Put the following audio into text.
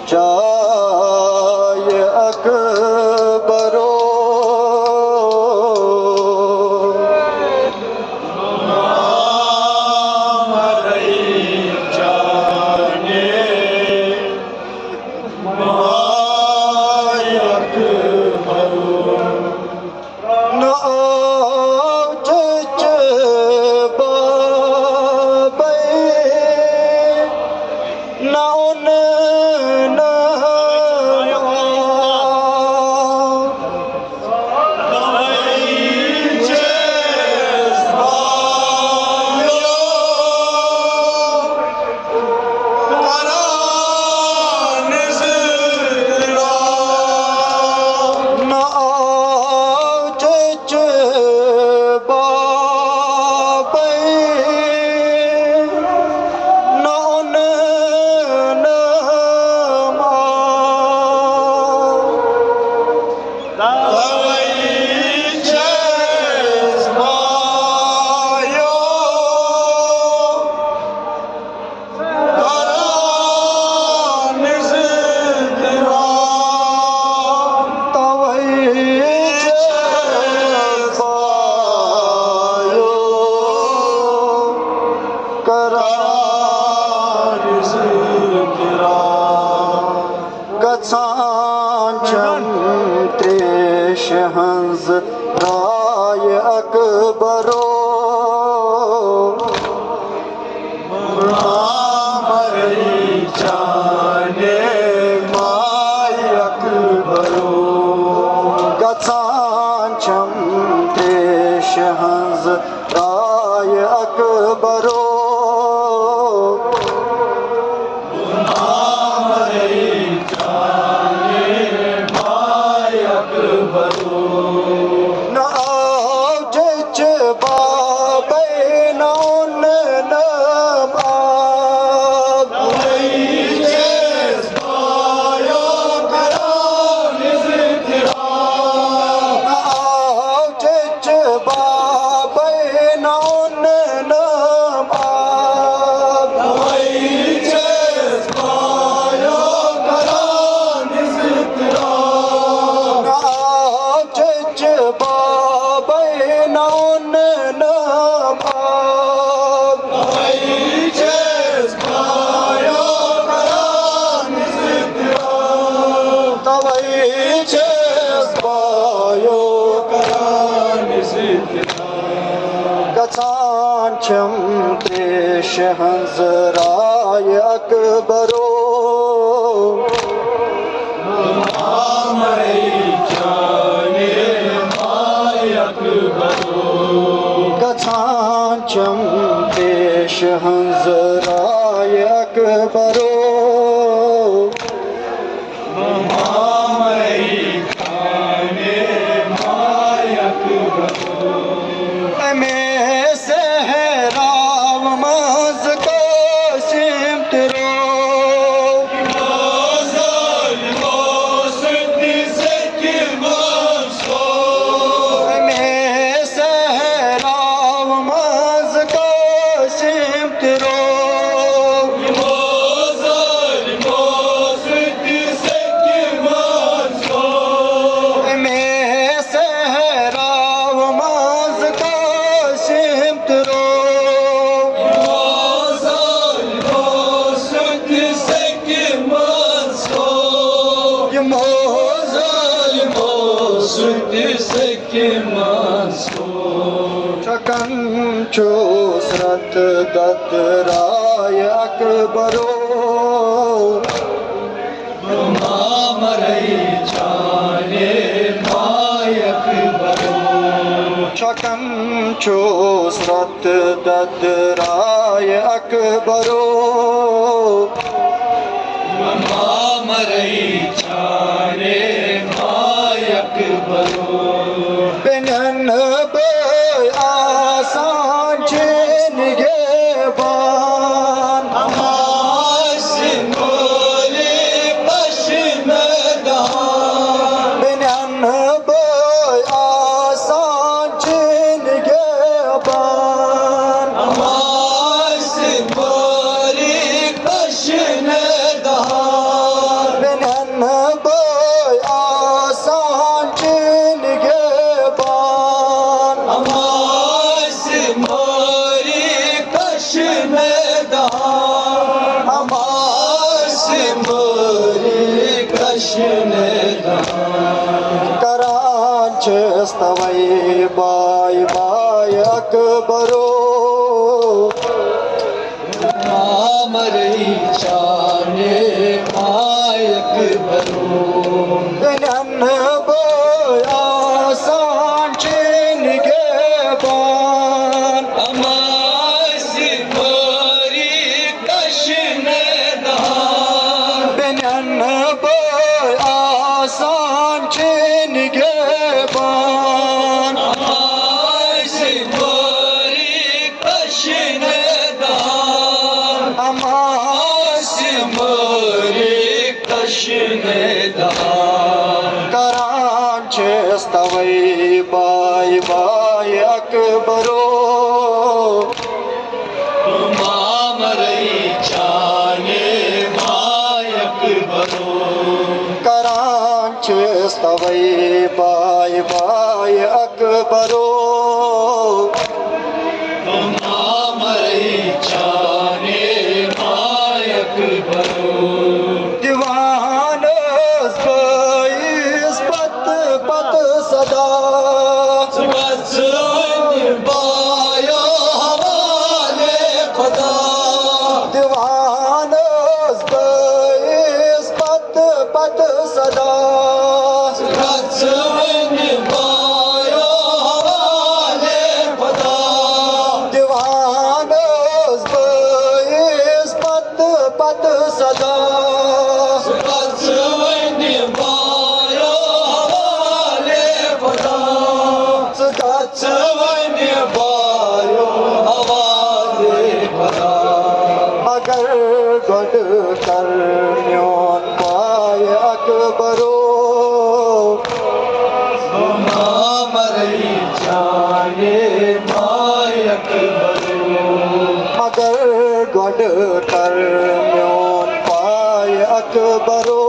चाय अकबरो हंस राय अकबरो जाने माय अकबरो गचांचम देश हंस राय अकबरो गचांचम देश हंस राय अकबरो गचांचम देश हंस राय अकबरो चकंचो स्रत दत्त राय अकबरो चकंचो स्रत दत्त राय अकबरो बिनन आसान चैन गे बान बिनन आसान चैन गे बान करांच स्तवै बाय बाय अकबरो मामरई चाने मायक बरो बिनन बोया सांचेन गेबान अमासी मोरी कशन दान बिनन बोया सांचेन गेबान अमासी मोरी कशन दान अमासी मोरी कशन दान करांच स्तवै बाय बाय अकबरो मामरई चाने मायक बरो करांच स्तवै बाय बाय अकबरो मामरई चाने मायक बरो दीवान इस पत पत सदा बायो हवाले खुदा दीवान इस पत पत सदा बायो हवाले खुदा दीवान इस पत पत सदा बायो हवाले खुदा बायो हवाले खुदा मगर गड कर म्योन पाय अकबरो मामरई जाने मायक बरो मगर गड कर म्योन पाय अकबरो